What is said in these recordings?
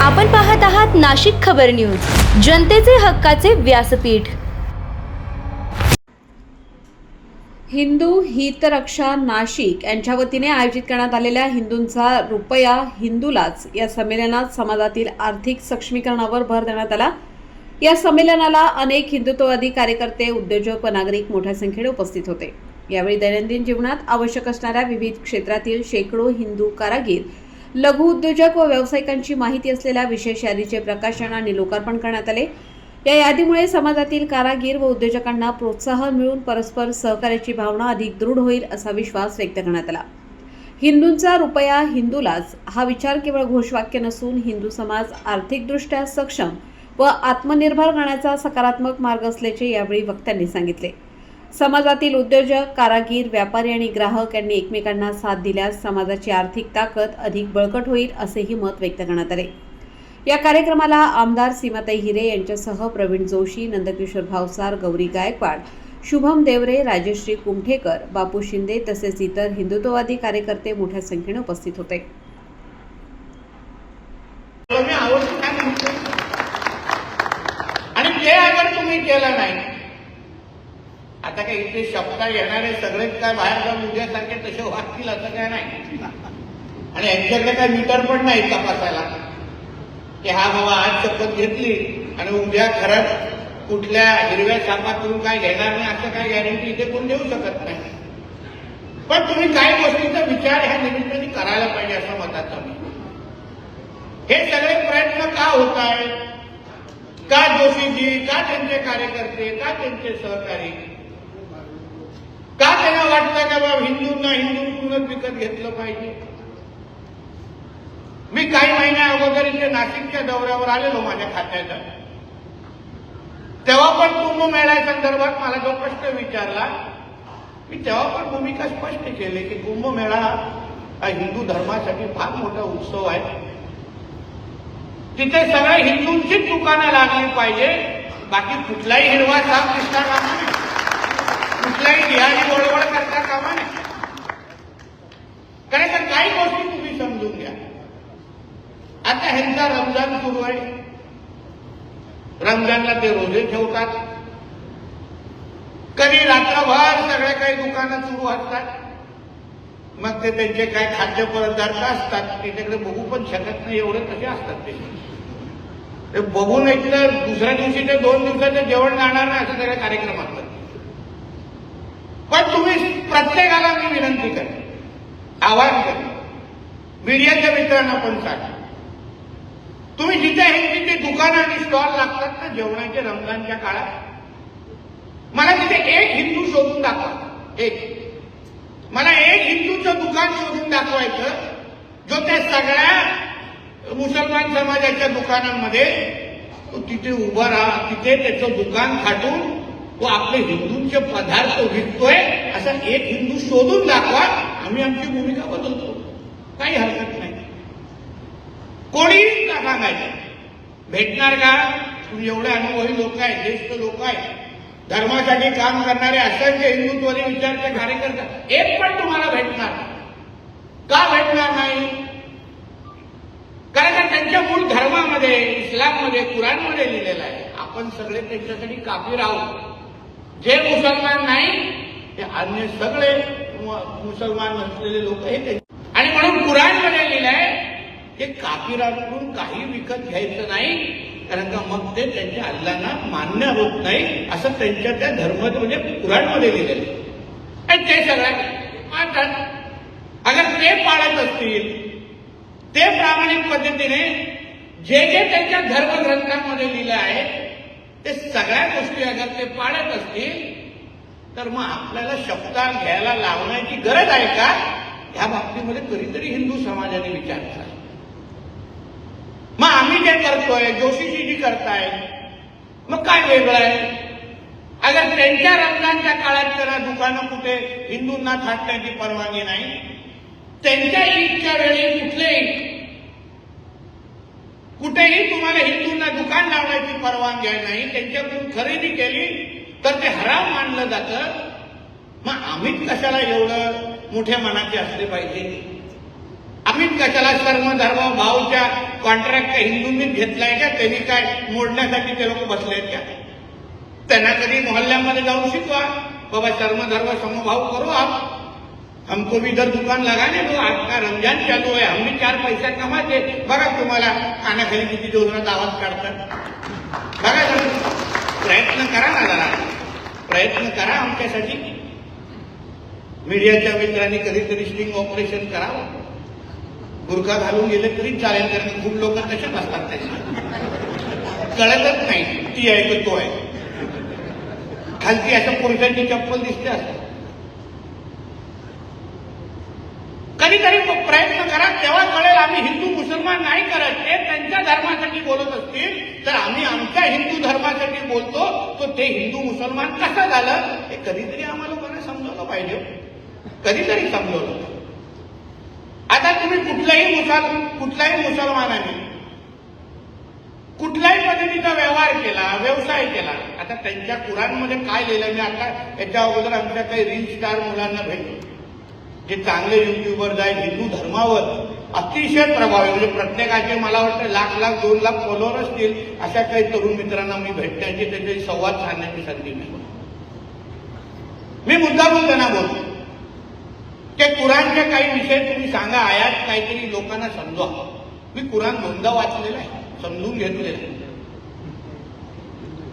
आपण पाहत आहात नाशिक खबर न्यूज, जनतेचे हक्काचे व्यासपीठ। हिंदू हितरक्षा नाशिक यांच्या वतीने आयोजित करण्यात आलेल्या हिंदूंचा रुपया हिंदूलाच या संमेलनात समाजातील आर्थिक सक्षमीकरणावर भर देण्यात आला। या संमेलनाला अनेक हिंदुत्ववादी कार्यकर्ते, उद्योजक व नागरिक मोठ्या संख्येने उपस्थित होते। यावेळी दैनंदिन जीवनात आवश्यक असणाऱ्या विविध क्षेत्रातील शेकडो हिंदू कारागीर, लघु उद्योजक व व्यावसायिकांची माहिती असलेल्या विशेष यादीचे प्रकाशन आणि लोकार्पण करण्यात आले। या यादीमुळे समाजातील कारागीर व उद्योजकांना प्रोत्साहन मिळून परस्पर सहकार्याची भावना अधिक दृढ होईल असा विश्वास व्यक्त करण्यात आला। हिंदूंचा रुपया हिंदूलाच हा विचार केवळ घोषवाक्य नसून हिंदू समाज आर्थिकदृष्ट्या सक्षम व आत्मनिर्भर करण्याचा सकारात्मक मार्ग असल्याचे यावेळी वक्त्यांनी सांगितले। समाजातील उद्योजक, कारागीर, व्यापारी आणि ग्राहक यांनी एकमेकांना साथ दिल्यास समाजाची आर्थिक ताकद अधिक बळकट होईल असेही मत व्यक्त करण्यात आले। या कार्यक्रमाला आमदार सीमाताई हिरे यांच्यासह प्रवीण जोशी, नंदकिशोर भावसार, गौरी गायकवाड, शुभम देवरे, राजश्री कुमठेकर, बापू शिंदे तसेच इतर हिंदुत्ववादी कार्यकर्ते मोठ्या संख्येने उपस्थित होते। आणि ते अगर तुम्ही केलं नाही, आता काय इथे शब्द येणारे सगळेच काय बाहेर जाऊन उद्यासारखे तसे वागतील असं काय नाही। आणि यांच्याकडे काय मीटर पण नाही तपासायला की हा बाबा आज शपथ घेतली आणि उद्या खरंच कुठल्या हिरव्या सापातून काय घेणार नाही असं काय गॅरंटी इथे कोण देऊ शकत नाही। पण तुम्ही काही गोष्टींचा विचार ह्या निमित्ताने करायला पाहिजे असं मताचं मी। हे सगळे प्रयत्न का होत आहेत? का जोशीजी, का त्यांचे कार्यकर्ते, का त्यांचे सहकारी, का त्यांना वाटतं का बाबा हिंदूंना हिंदूंतूनच विकत घेतलं पाहिजे? मी काही महिन्या अगोदर इथे नाशिकच्या दौऱ्यावर आलेलो माझ्या खात्यानं, तेव्हा पण कुंभमेळा संदर्भात मला जो प्रश्न विचारला, मी तेव्हा पण भूमिका स्पष्ट केली की कुंभमेळा हा हिंदू धर्मासाठी फार मोठा उत्सव आहे। तिथे सगळ्या हिंदूंचीच दुकानं लागली पाहिजे, बाकी कुठलाही हिरवा साप दिसता कामा नाही, कुठलाही बिहारी वळवळ करता कामा नाही। कारण काही गोष्टी तुम्ही समजून घ्या। आता ह्यांचा रमजान सुरू आहे, रमजानला ते रोजे ठेवतात, कधी रात्रभर सगळे काही दुकानं सुरू असतात, मग ते त्यांचे काही खाद्यपदार्थ असतात त्याच्याकडे बघू पण शकत नाही, एवढे तसे असतात ते बघून एक तर दुसऱ्या दिवशी ते 2 दिवसाचं जेवण जाणार नाही असं सगळे कार्यक्रम असतात। पण तुम्ही प्रत्येकाला मी विनंती करते, आवाहन करते, मीडियाच्या मित्रांना पण सांगा, तुम्ही जिथे हे तिथे दुकानं आणि स्टॉल लागतात ना जेवणाचे रमजानच्या काळात, मला तिथे एक हिंदू शोधून दाखवा, मला एक हिंदूचं दुकान शोधून दाखवायचं जो त्या सगळ्या मुसलमान समाजाच्या दुकानांमध्ये तो तिथे उभा राहा, तिथे त्याचं दुकान थाटून तो आपले हिंदूंचे पदार्थ विकतोय असा एक हिंदू शोधून दाखवा, आम्ही आमची भूमिका बदलतो, काही हरकत नाही। कोणीही सांगायचं भेटणार का? तुम्ही एवढे अनुभवी लोक आहेत, ज्येष्ठ लोक आहेत, धर्मासाठी काम करणारे असंख्य हिंदुत्ववादी विचाराचे कार्यकर्ते, एक पण तुम्हाला भेटणार का? भेटणार नाही, कारण त्यांच्या मूळ धर्मामध्ये, इस्लाममध्ये, कुराणमध्ये लिहिलेलं आहे आपण सगळे त्यांच्यासाठी काफीर आहोत। जे मुसलमान नाही ते अन्य सगळे मुसलमान नसलेले लोक हे, आणि म्हणून कुराणमध्ये लिहिलंय की काफिरांकडून काही विकत घ्यायचं नाही, कारण का मग ते त्यांच्या अल्लांना मान्य होत नाही असं त्यांच्या त्या धर्म म्हणजे कुराणमध्ये लिहिलेलं आहे। आणि ते सगळ्या मानतात। अगर ते पाळत असतील, ते प्रामाणिक पद्धतीने जे जे त्यांच्या धर्मग्रंथांमध्ये लिहिलं आहे ते सगळ्या गोष्टी अगर ते पाळत असतील, तर मग आपल्याला शब्दार घ्यायला लावण्याची गरज आहे का? ह्या बाबतीमध्ये कधीतरी हिंदू समाजाने विचार करा। मग आम्ही जे करतोय, जोशीजी जी करताय, मग काय वेगळं आहे? अगर त्यांच्या रमजानच्या काळात त्यांना दुकानं कुठे हिंदूंना थाटण्याची परवानगी नाही, त्यांच्या ईदच्या वेळी कुठेही तुम्हाला हिंदूंना दुकान लावण्याची परवानगी नाही, त्यांच्याकडून खरेदी केली तर ते हराम मानलं जातं, मग आम्हीच कशाला एवढं मोठ्या मनाचे असले पाहिजे? आम्हीच कशाला सर्व धर्म भावच्या कॉन्ट्रॅक्ट हिंदूंनीच घेतलाय का? त्यांनी काय मोडण्यासाठी ते लोक बसलेत का? त्यांना कधी मोहल्ल्यामध्ये जाऊन शिकवा, बाबा सर्व धर्म समभाव करो आप, हमको भी इधर दुकान लगाने दो, आपका रमजान चालू है, हम भी 4 पैसा कमाते. बघा तुम्हाला कानाखाली किती जोरात आवाज काढतात. बघा जरा प्रयत्न करा ना, जरा प्रयत्न करा आमच्यासाठी. मीडियाच्या मित्रांनी कधीतरी स्टिंग ऑपरेशन करावं. बुरखा घालून गेले तरी चालेल, कारण खूप लोक तसेच असतात. त्याच्या कळतच नाही ती आहे की तो आहे. खालती असं पुरुषांची चप्पल दिसते असते. कधीतरी प्रयत्न करा, तेव्हा कळेल आम्ही हिंदू मुसलमान नाही करत. ते त्यांच्या धर्मासाठी बोलत असतील तर आम्ही आमच्या हिंदू धर्मासाठी बोलतो, तो ते हिंदू मुसलमान कसं झालं हे कधीतरी आम्हाला लोकांना समजवलं पाहिजे. कधीतरी समजवलं. आता तुम्ही कुठल्याही मुसलमानाने कुठल्याही पद्धतीचा व्यवहार केला, व्यवसाय केला, आता त्यांच्या कुराणमध्ये काय लिहिलं, मी आता याच्या अगोदर आमच्या काही रील स्टार मुलांना भेटलो, जे चांगले युट्यूबर्स आहेत, हिंदू धर्मावर अतिशय प्रभावी, म्हणजे प्रत्येकाचे मला वाटतं 1,00,000 2 लाख फॉलोअर असतील, अशा काही तरुण मित्रांना मी भेटण्याची, त्यांच्याशी संवाद साधण्याची संधी मिळाली. मी मुद्दामून त्यांना बोलतो, ते कुराणचे काही विषय तुम्ही सांगा, आयात काहीतरी लोकांना समजवा. मी कुराण 2दा वाचलेलं आहे, समजून घेतलेलं आहे.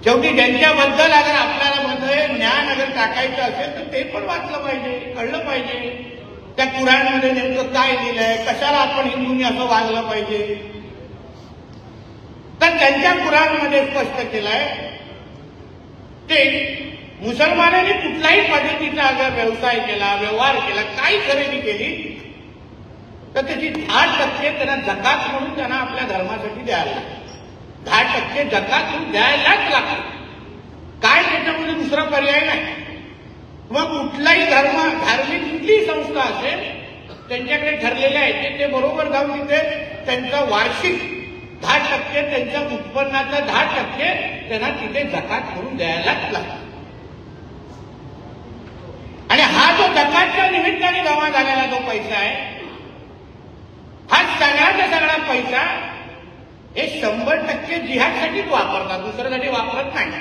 शेवटी ज्यांच्याबद्दल अगर आपल्याला मध्ये ज्ञान अगर टाकायचं असेल तर ते पण वाचलं पाहिजे, कळलं पाहिजे. त्या कुराणमध्ये नेमकं काय लिहिलंय, कशाला आपण हिंदूंनी असं वागलं पाहिजे. तर त्यांच्या कुराणमध्ये स्पष्ट केलंय, ते मुसलमानांनी कुठल्याही पद्धतीचा अगर व्यवसाय केला, व्यवहार केला, काही खरेदी केली तर त्याची 10% त्यांना जकात म्हणून त्यांना आपल्या धर्मासाठी द्यायला लागते. 10% जकात म्हणून द्यायलाच लागते. काय त्याच्यामध्ये दुसरा पर्याय नाही. मग कुठलाही धार्मिक कुठलीही संस्था असेल त्यांच्याकडे ठरलेले आहे ते बरोबर जाऊन तिथे त्यांचा वार्षिक 10% त्यांच्या उत्पन्नाचा 10% त्यांना तिथे जकात म्हणून द्यायलाच लागतो. आणि हा जो जकातच्या निमित्ताने जमा झालेला जो पैसा आहे, हा सगळ्याचा सगळा पैसा हे 100% जिहादसाठीच वापरतात, दुसऱ्यासाठी वापरत नाही.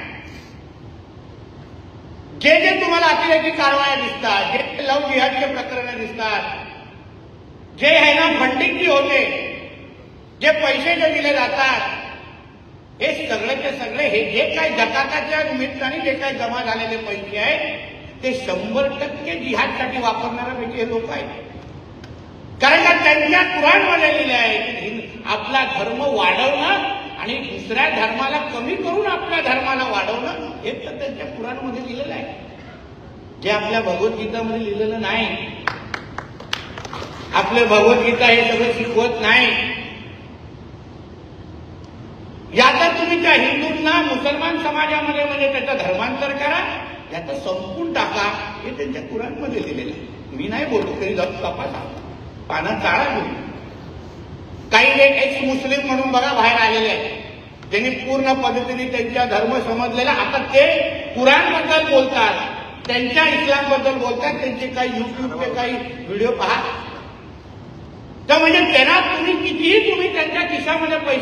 जे जे तुम्हाला अतिरेकी कारवाया दिसतात, जे लव जिहादचे प्रकरण दिसतात, जे आहे ना फंडिंग जी होते, जे पैसे जे दिले जातात, हे सगळेचे सगळे हे जे काही जकाताच्या निमित्ताने जे काही जमा झालेले पैसे आहेत ते 100% जिहादसाठी वापरणाऱ्यापैकी हे लोक आहेत. कारण का त्यांच्या कुराणमध्ये लिहिले आहे की आपला धर्म वाढवणं आणि दुसऱ्या धर्माला कमी करून आपल्या धर्माला वाढवणं, हे तर त्यांच्या कुराणमध्ये लिहिलेलं आहे, जे आपल्या भगवद्गीतामध्ये लिहिलेलं नाही. आपले भगवद्गीता हे सगळं शिकवत नाही. याचा तुम्ही त्या हिंदूंना मुसलमान समाजामध्ये म्हणजे त्याचं धर्मांतर करा, याचं संपून टाका, हे त्यांच्या कुराणमध्ये लिहिलेलं आहे. मी नाही बोलतो, तरी जाऊन तपासा, पानं चाळा तुम्ही. काही एक्स मुस्लिम म्हणून बघा बाहेर आलेले आहेत, त्यांनी पूर्ण पद्धतीने त्यांचा धर्म समजलेला, आता ते कुराणबद्दल बोलतात, त्यांच्या इस्लामबद्दल बोलतात, त्यांचे काही युट्यूबचे काही व्हिडिओ पहा. तर म्हणजे त्यांना तुम्ही कितीही त्यांच्या खिशामध्ये पैसे